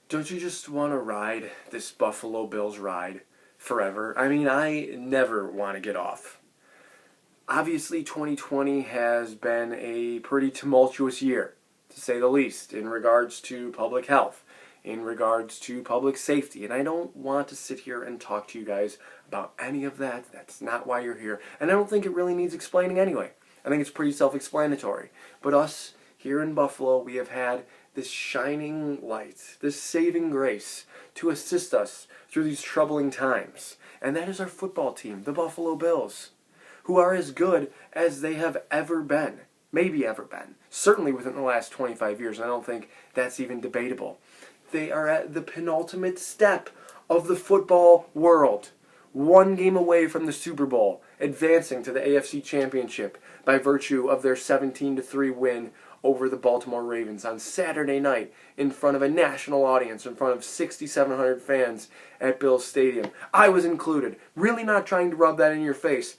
Don't you just want to ride this Buffalo Bills ride forever? I mean, I never want to get off. Obviously, 2020 has been a pretty tumultuous year, to say the least, in regards to public health, in regards to public safety. And I don't want to sit here and talk to you guys about any of that. That's not why you're here. And I don't think it really needs explaining anyway. I think it's pretty self-explanatory. But us here in Buffalo, we have had this shining light, this saving grace to assist us through these troubling times. And that is our football team, the Buffalo Bills, who are as good as they have ever been. Maybe ever been. Certainly within the last 25 years. And I don't think that's even debatable. They are at the penultimate step of the football world. One game away from the Super Bowl, advancing to the AFC Championship by virtue of their 17-3 win over the Baltimore Ravens on Saturday night in front of a national audience, in front of 6,700 fans at Bills Stadium. I was included. Really not trying to rub that in your face.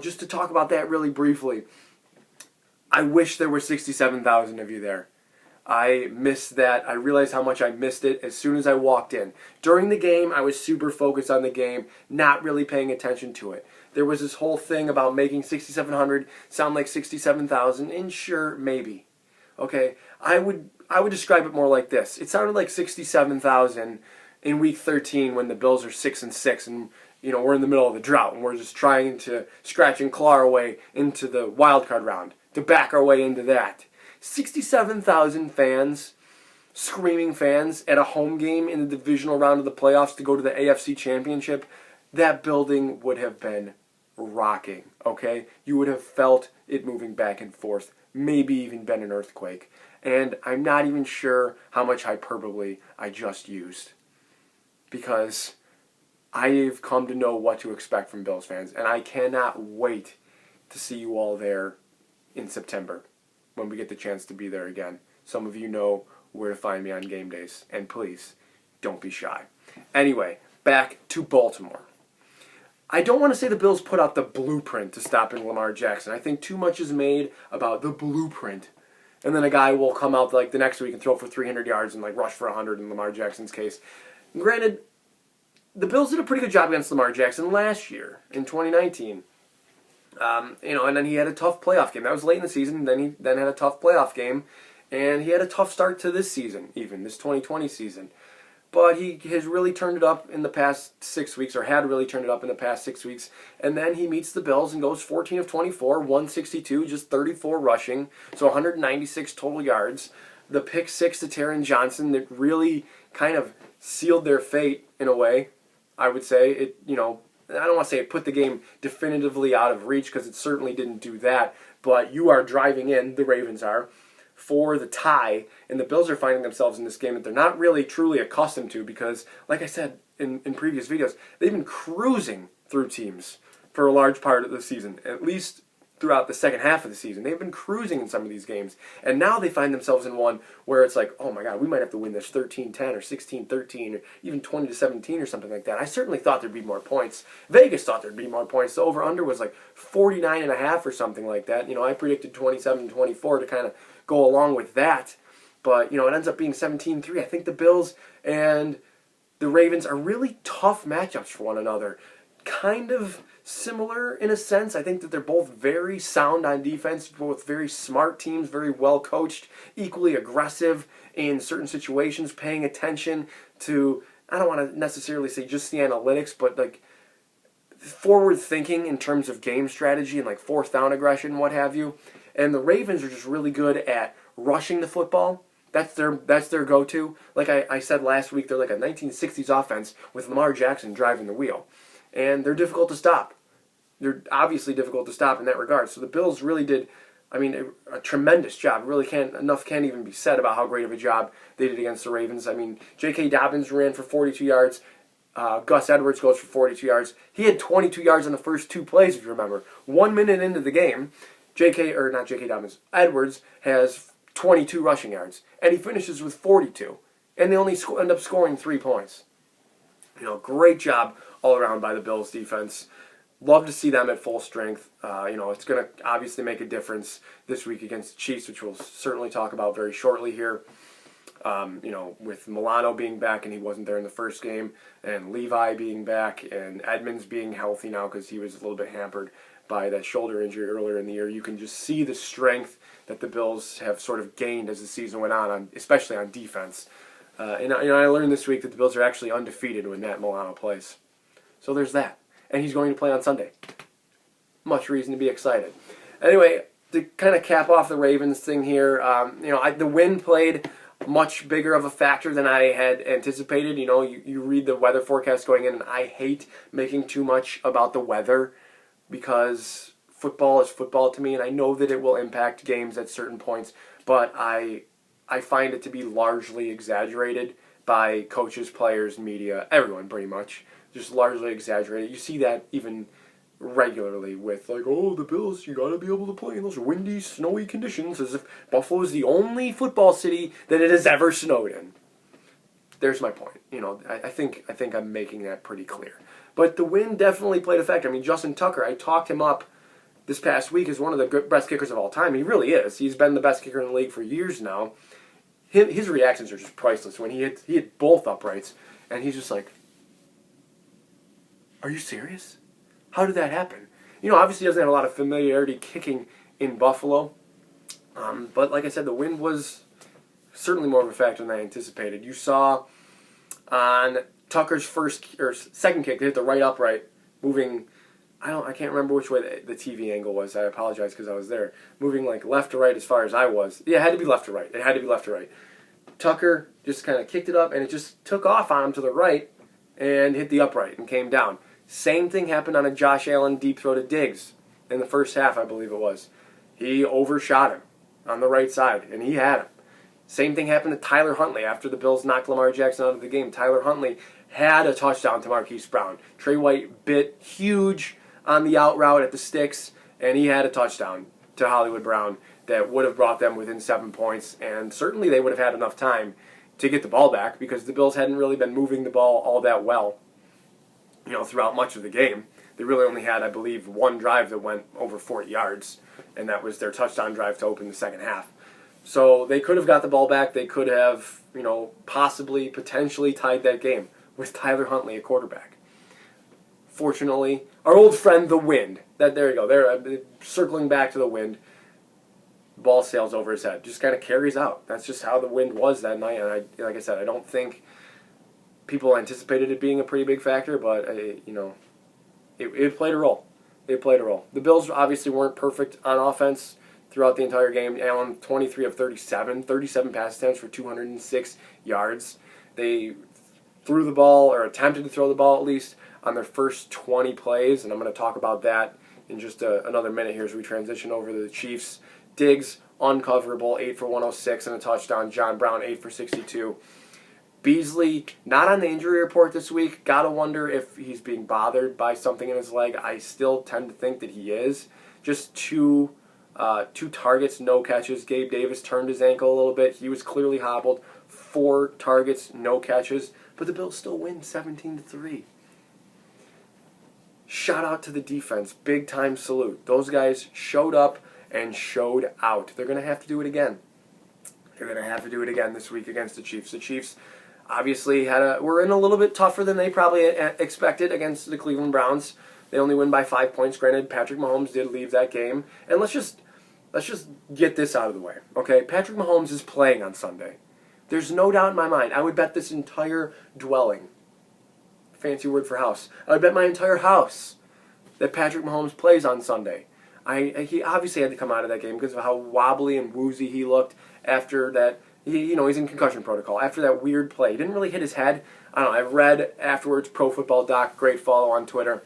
Just to talk about that really briefly, I wish there were 67,000 of you there. I missed that. I realized how much I missed it as soon as I walked in. During the game, I was super focused on the game, not really paying attention to it. There was this whole thing about making 6,700 sound like 67,000, and sure, maybe. Okay, I would describe it more like this. It sounded like 67,000 in Week 13 when the Bills are 6-6, and we're in the middle of the drought, and we're just trying to scratch and claw our way into the wild card round to back our way into that. 67,000 fans, screaming fans, at a home game in the divisional round of the playoffs to go to the AFC Championship. That building would have been rocking, okay? You would have felt it moving back and forth, maybe even been an earthquake. And I'm not even sure how much hyperbole I just used, because I've come to know what to expect from Bills fans, and I cannot wait to see you all there in September when we get the chance to be there again. Some of you know where to find me on game days, and please, don't be shy. Anyway, back to Baltimore. I don't want to say the Bills put out the blueprint to stopping Lamar Jackson. I think too much is made about the blueprint. And then a guy will come out like the next week and throw for 300 yards and like rush for 100 in Lamar Jackson's case. And granted, the Bills did a pretty good job against Lamar Jackson last year in 2019. And then he had a tough playoff game. That was late in the season. Then he had a tough playoff game. And he had a tough start to this season, even this 2020 season. But he has really turned it up in the past 6 weeks, or had really turned it up in the past 6 weeks. And then he meets the Bills and goes 14 of 24, 162, just 34 rushing, so 196 total yards. The pick six to Taron Johnson that really kind of sealed their fate in a way, I would say. I don't want to say it put the game definitively out of reach, because it certainly didn't do that. But you are driving in, the Ravens are, for the tie, and the Bills are finding themselves in this game that they're not really truly accustomed to, because, like I said in previous videos, they've been cruising through teams for a large part of the season, at least throughout the second half of the season. They've been cruising in some of these games, and now they find themselves in one where it's like, oh my God, we might have to win this 13-10 or 16-13 or even 20-17 or something like that. I certainly thought there'd be more points. Vegas thought there'd be more points. The over-under was like 49.5 or something like that. I predicted 27-24 to kind of go along with that, but it ends up being 17-3. I think the Bills and the Ravens are really tough matchups for one another. Kind of similar in a sense. I think that they're both very sound on defense, both very smart teams, very well coached, equally aggressive in certain situations, paying attention to, I don't want to necessarily say just the analytics, but like forward thinking in terms of game strategy and like fourth down aggression, what have you. And the Ravens are just really good at rushing the football. That's their go-to. Like I said last week, they're like a 1960s offense with Lamar Jackson driving the wheel. And they're difficult to stop. They're obviously difficult to stop in that regard. So the Bills really did, a tremendous job. Really can't even be said about how great of a job they did against the Ravens. J.K. Dobbins ran for 42 yards. Gus Edwards goes for 42 yards. He had 22 yards on the first two plays, if you remember. 1 minute into the game, Edwards has 22 rushing yards, and he finishes with 42, and they only end up scoring 3 points. Great job all around by the Bills defense. Love to see them at full strength. It's going to obviously make a difference this week against the Chiefs, which we'll certainly talk about very shortly here. With Milano being back and he wasn't there in the first game, and Levi being back, and Edmonds being healthy now because he was a little bit hampered by that shoulder injury earlier in the year, you can just see the strength that the Bills have sort of gained as the season went on especially on defense. I learned this week that the Bills are actually undefeated when Matt Milano plays. So there's that. And he's going to play on Sunday. Much reason to be excited. Anyway, to kind of cap off the Ravens thing here, the wind played much bigger of a factor than I had anticipated. You read the weather forecast going in, and I hate making too much about the weather because football is football to me, and I know that it will impact games at certain points, but I find it to be largely exaggerated by coaches, players, media, everyone pretty much. Just largely exaggerated. You see that even regularly with the Bills, you gotta be able to play in those windy, snowy conditions, as if Buffalo is the only football city that it has ever snowed in. There's my point. I think I'm making that pretty clear. But the wind definitely played a factor. I mean, Justin Tucker, I talked him up this past week as one of the best kickers of all time. He really is. He's been the best kicker in the league for years now. His reactions are just priceless. When he hit both uprights, and he's just like, "Are you serious? How did that happen?" Obviously he doesn't have a lot of familiarity kicking in Buffalo. But like I said, the wind was certainly more of a factor than I anticipated. You saw on Tucker's second kick, they hit the right upright, moving, I can't remember which way the TV angle was. I apologize because I was there. Moving left to right as far as I was. Yeah, it had to be left to right. It had to be left to right. Tucker just kind of kicked it up, and it just took off on him to the right and hit the upright and came down. Same thing happened on a Josh Allen deep throw to Diggs in the first half, I believe it was. He overshot him on the right side, and he had him. Same thing happened to Tyler Huntley after the Bills knocked Lamar Jackson out of the game. Tyler Huntley had a touchdown to Marquise Brown. Trey White bit huge on the out route at the sticks, and he had a touchdown to Hollywood Brown that would have brought them within 7 points, and certainly they would have had enough time to get the ball back because the Bills hadn't really been moving the ball all that well throughout much of the game. They really only had, I believe, one drive that went over 40 yards, and that was their touchdown drive to open the second half. So they could have got the ball back. They could have, potentially tied that game with Tyler Huntley at quarterback. Fortunately, our old friend, the wind. There you go. They're circling back to the wind. Ball sails over his head. Just kind of carries out. That's just how the wind was that night. And like I said, I don't think people anticipated it being a pretty big factor, but it played a role. It played a role. The Bills obviously weren't perfect on offense throughout the entire game. Allen, 23 of 37 pass attempts for 206 yards. They threw the ball, or attempted to throw the ball at least, on their first 20 plays, and I'm going to talk about that in just another minute here as we transition over to the Chiefs. Diggs, uncoverable, 8 for 106 and a touchdown. John Brown, 8 for 62. Beasley, not on the injury report this week. Gotta wonder if he's being bothered by something in his leg. I still tend to think that he is. Just two targets, no catches. Gabe Davis turned his ankle a little bit. He was clearly hobbled. 4 targets, no catches. But the Bills still win 17-3. Shout out to the defense. Big time salute. Those guys showed up and showed out. They're going to have to do it again. They're going to have to do it again this week against the Chiefs. The Chiefs obviously were in a little bit tougher than they probably expected against the Cleveland Browns. They only win by 5 points. Granted, Patrick Mahomes did leave that game. And let's just get this out of the way. Okay, Patrick Mahomes is playing on Sunday. There's no doubt in my mind. I would bet this entire dwelling, fancy word for house, I would bet my entire house that Patrick Mahomes plays on Sunday. He obviously had to come out of that game because of how wobbly and woozy he looked after that. He's in concussion protocol. After that weird play, he didn't really hit his head. I don't know. I've read afterwards, Pro Football Doc, great follow on Twitter,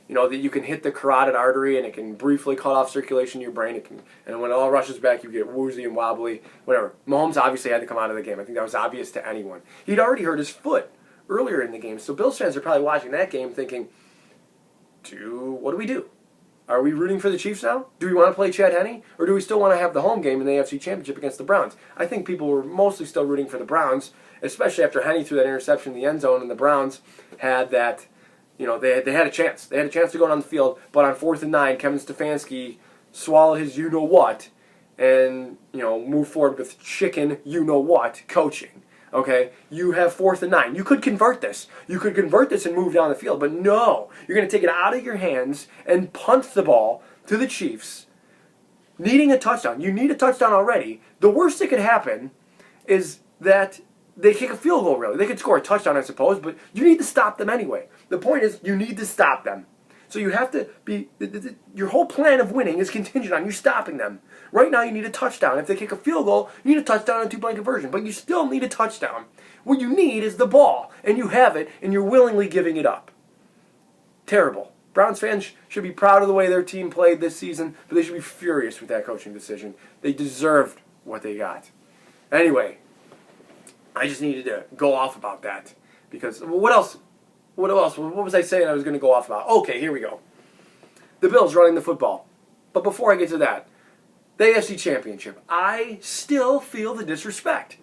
that you can hit the carotid artery and it can briefly cut off circulation in your brain. And when it all rushes back, you get woozy and wobbly, whatever. Mahomes obviously had to come out of the game. I think that was obvious to anyone. He'd already hurt his foot earlier in the game. So Bills fans are probably watching that game thinking, what do we do? Are we rooting for the Chiefs now? Do we want to play Chad Henne? Or do we still want to have the home game in the AFC Championship against the Browns? I think people were mostly still rooting for the Browns, especially after Henne threw that interception in the end zone and the Browns had that, they had a chance. They had a chance to go on the field, but on 4th and 9, Kevin Stefanski swallowed his you-know-what and move forward with chicken you-know-what coaching. Okay, you have 4th and 9. You could convert this. You could convert this and move down the field, but no, you're going to take it out of your hands and punt the ball to the Chiefs, needing a touchdown. You need a touchdown already. The worst that could happen is that they kick a field goal, really. They could score a touchdown, I suppose, but you need to stop them anyway. The point is, you need to stop them. So you have to be, your whole plan of winning is contingent on you stopping them. Right now you need a touchdown. If they kick a field goal, you need a touchdown and a 2-point conversion. But you still need a touchdown. What you need is the ball. And you have it, and you're willingly giving it up. Terrible. Browns fans should be proud of the way their team played this season, but they should be furious with that coaching decision. They deserved what they got. Anyway, I just needed to go off about that. Because, what else? What was I saying I was going to go off about? Okay, here we go. The Bills running the football. But before I get to that, the AFC Championship. I still feel the disrespect.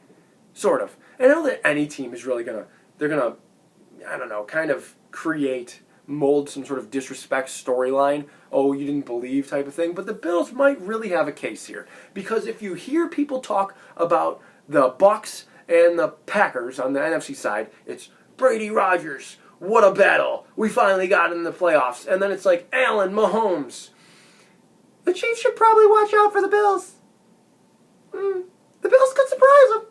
Sort of. I know that any team is really going to, I don't know, kind of mold some sort of disrespect storyline. Oh, you didn't believe type of thing. But the Bills might really have a case here. Because if you hear people talk about the Bucs and the Packers on the NFC side, it's Brady Rodgers. What a battle. We finally got in the playoffs. And then it's like Allen, Mahomes. The Chiefs should probably watch out for the Bills. The Bills could surprise them.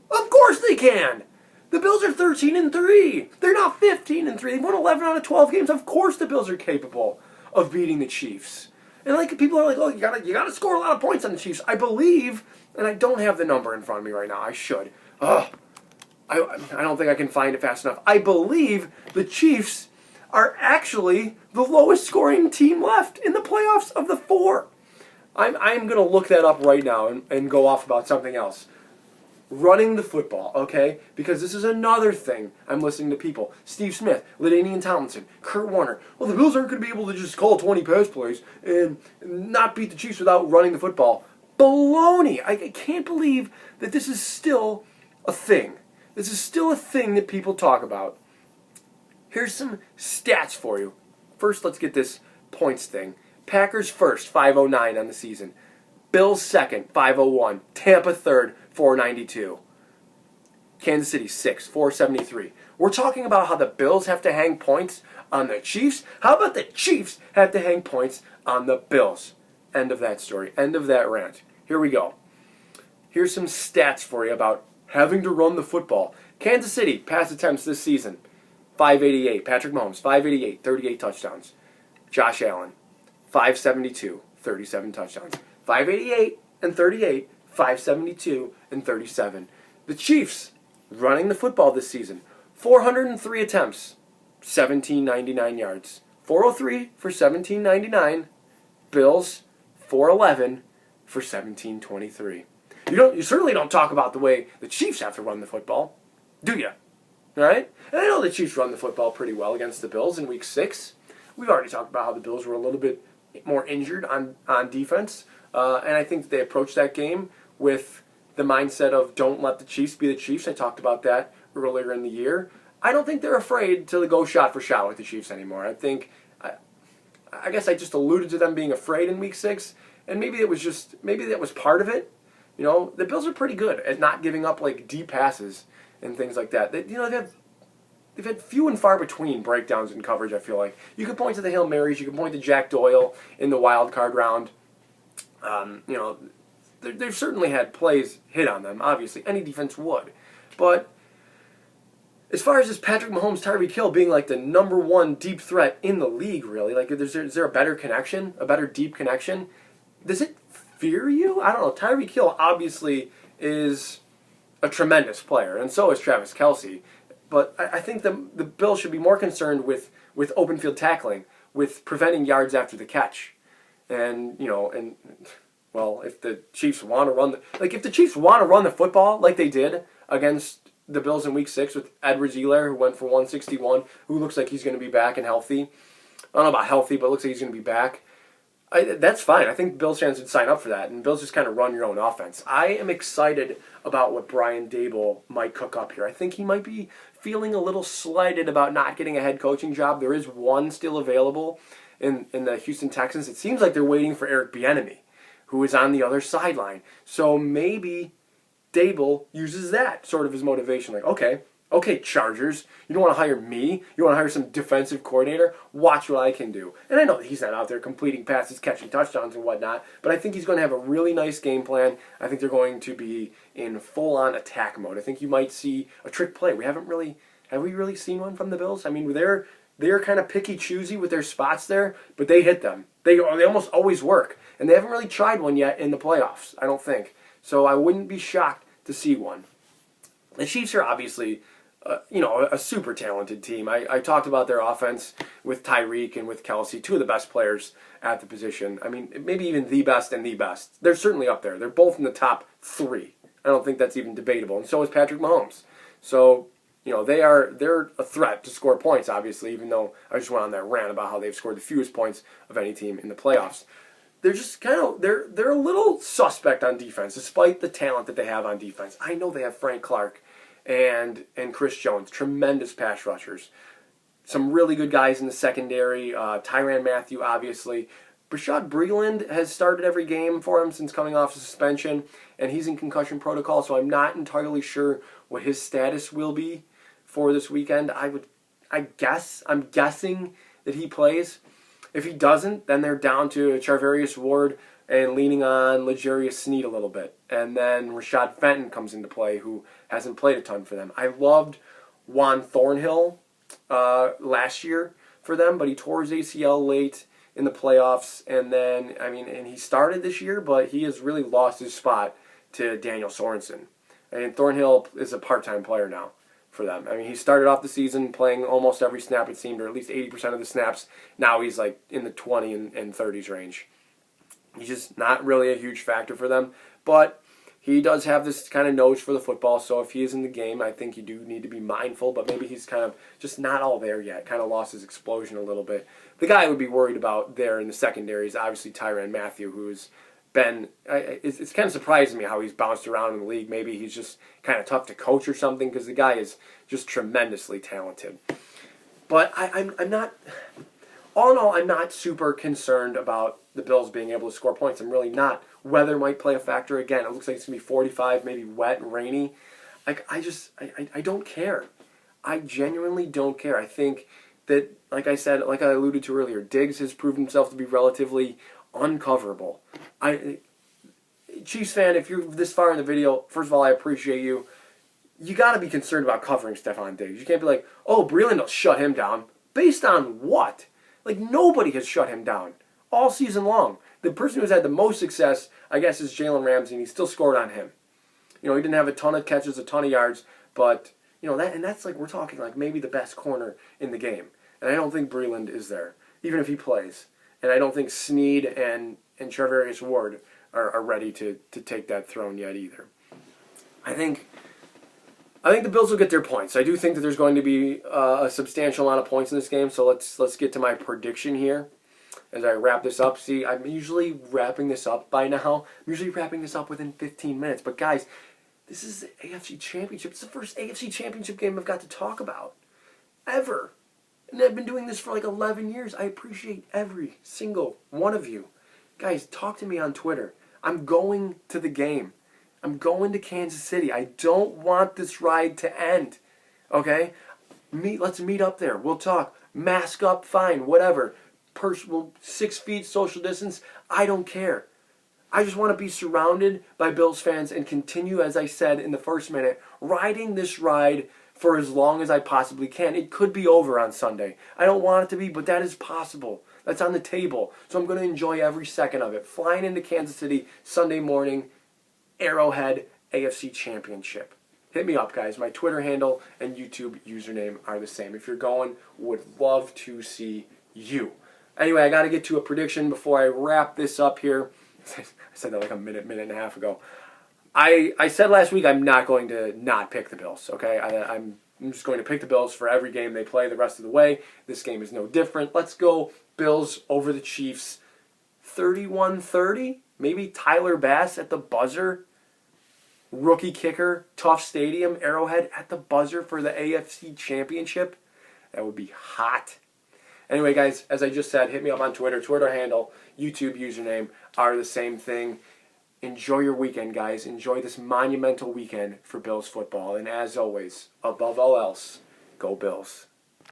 Of course they can. The Bills are 13-3. They're not 15-3. They've won 11 out of 12 games. Of course the Bills are capable of beating the Chiefs. And like people are like, oh, you gotta score a lot of points on the Chiefs. I believe, and I don't have the number in front of me right now. I should. I don't think I can find it fast enough. I believe the Chiefs are actually the lowest scoring team left in the playoffs of the 4. I'm going to look that up right now and go off about something else. Running the football, okay? Because this is another thing I'm listening to people. Steve Smith, LaDainian Tomlinson, Kurt Warner. Well, the Bills aren't going to be able to just call 20 pass plays and not beat the Chiefs without running the football. Baloney! I can't believe that this is still a thing. This is still a thing that people talk about. Here's some stats for you. First, let's get this points thing. Packers first, 509 on the season. Bills second, 501. Tampa third, 492. Kansas City sixth, 473. We're talking about how the Bills have to hang points on the Chiefs. How about the Chiefs have to hang points on the Bills? End of that story. End of that rant. Here we go. Here's some stats for you about having to run the football. Kansas City, pass attempts this season, 588. Patrick Mahomes, 588, 38 touchdowns. Josh Allen, 572, 37 touchdowns. 588 and 38, 572 and 37. The Chiefs, running the football this season, 403 attempts, 1799 yards. 403 for 1799. Bills, 411 for 1723. You certainly don't talk about the way the Chiefs have to run the football, do you? All right? And I know the Chiefs run the football pretty well against the Bills in Week 6. We've already talked about how the Bills were a little bit more injured on defense, and I think they approached that game with the mindset of don't let the Chiefs be the Chiefs. I talked about that earlier in the year. I don't think they're afraid to go shot for shot with the Chiefs anymore. I guess I just alluded to them being afraid in Week 6, and maybe that was part of it. The Bills are pretty good at not giving up like deep passes and things like that. They've had few and far between breakdowns in coverage, I feel like. You could point to the Hail Marys, you could point to Jack Doyle in the wild card round. They've certainly had plays hit on them, obviously. Any defense would. But as far as this Patrick Mahomes, Tyreek Hill being like the number one deep threat in the league, really, like is there a better connection, a better deep connection? Does it fear you? I don't know. Tyreek Hill obviously is a tremendous player, and so is Travis Kelce. But I think the Bills should be more concerned with open field tackling, with preventing yards after the catch. And if the Chiefs want to run the football like they did against the Bills in Week 6 with Edwards-Helaire, who went for 161, who looks like he's going to be back and healthy. I don't know about healthy, but it looks like he's going to be back. That's fine. I think Bills fans would sign up for that, and Bills just kind of run your own offense. I am excited about what Brian Daboll might cook up here. I think he might be feeling a little slighted about not getting a head coaching job. There is one still available in the Houston Texans. It seems like they're waiting for Eric Bieniemy, who is on the other sideline. So maybe Dable uses that sort of as motivation. Like, okay, Chargers, you don't want to hire me? You want to hire some defensive coordinator? Watch what I can do. And I know he's not out there completing passes, catching touchdowns and whatnot, but I think he's going to have a really nice game plan. I think they're going to be in full-on attack mode. I think you might see a trick play. Have we really seen one from the Bills? I mean, they're kind of picky-choosy with their spots there, but they hit them. They almost always work. And they haven't really tried one yet in the playoffs, I don't think. So I wouldn't be shocked to see one. The Chiefs are obviously a super talented team. I talked about their offense with Tyreek and with Kelsey, two of the best players at the position. I mean, maybe even the best and the best. They're certainly up there. They're both in the top 3. I don't think that's even debatable. And so is Patrick Mahomes. So, they're a threat to score points, obviously, even though I just went on that rant about how they've scored the fewest points of any team in the playoffs. They're just they're a little suspect on defense, despite the talent that they have on defense. I know they have Frank Clark and Chris Jones, tremendous pass rushers. Some really good guys in the secondary, Tyrann Mathieu, obviously. Bashaud Breeland has started every game for him since coming off suspension, and he's in concussion protocol, so I'm not entirely sure what his status will be for this weekend. I'm guessing that he plays. If he doesn't, then they're down to Tre'Davious Ward and leaning on L'Jarius Sneed a little bit. And then Rashad Fenton comes into play, who hasn't played a ton for them. I loved Juan Thornhill last year for them, but he tore his ACL late in the playoffs. And then, and he started this year, but he has really lost his spot to Daniel Sorensen. And Thornhill is a part-time player now for them. I mean, he started off the season playing almost every snap, it seemed, or at least 80% of the snaps. Now he's like in the 20 and 30s range. He's just not really a huge factor for them, but he does have this kind of nose for the football, so if he is in the game, I think you do need to be mindful, but maybe he's kind of just not all there yet, kind of lost his explosion a little bit. The guy I would be worried about there in the secondary is obviously Tyrann Mathieu, who's been, it's kind of surprising me how he's bounced around in the league. Maybe he's just kind of tough to coach or something, because the guy is just tremendously talented. But I'm not, all in all, I'm not super concerned about the Bills being able to score points. I'm really not. Weather might play a factor again. It looks like it's going to be 45, maybe wet and rainy. I don't care. I genuinely don't care. I think that, like I said, like I alluded to earlier, Diggs has proven himself to be relatively uncoverable. Chiefs fan, if you're this far in the video, first of all, I appreciate you. You got to be concerned about covering Stephon Diggs. You can't be like, oh, Breeland will shut him down. Based on what? Like, nobody has shut him down all season long. The person who's had the most success, I guess, is Jalen Ramsey, and he still scored on him. He didn't have a ton of catches, a ton of yards, but, that's like, we're talking like maybe the best corner in the game. And I don't think Breeland is there, even if he plays. And I don't think Sneed and Tre'Davious Ward are ready to take that throne yet either. I think the Bills will get their points. I do think that there's going to be a substantial amount of points in this game, so let's get to my prediction here as I wrap this up. See, I'm usually wrapping this up by now. I'm usually wrapping this up within 15 minutes. But guys, this is the AFC Championship. It's the first AFC Championship game I've got to talk about ever. And I've been doing this for like 11 years. I appreciate every single one of you. Guys, talk to me on Twitter. I'm going to the game. I'm going to Kansas City. I don't want this ride to end. Okay? Let's meet up there. We'll talk. Mask up, fine, whatever. 6 feet social distance. I don't care. I just want to be surrounded by Bills fans and continue, as I said in the first minute, riding this ride for as long as I possibly can. It could be over on Sunday. I don't want it to be, but that is possible. That's on the table. So I'm going to enjoy every second of it. Flying into Kansas City Sunday morning, Arrowhead, AFC Championship. Hit me up, guys. My Twitter handle and YouTube username are the same. If you're going, would love to see you. Anyway, I got to get to a prediction before I wrap this up here. I said that like a minute and a half ago. I said last week I'm not going to not pick the Bills, okay? I'm just going to pick the Bills for every game they play the rest of the way. This game is no different. Let's go Bills over the Chiefs 31-30. Maybe Tyler Bass at the buzzer. Rookie kicker, tough stadium, Arrowhead at the buzzer for the AFC Championship. That would be hot. Anyway, guys, as I just said, hit me up on Twitter. Twitter handle, YouTube username are the same thing. Enjoy your weekend, guys. Enjoy this monumental weekend for Bills football. And as always, above all else, go Bills.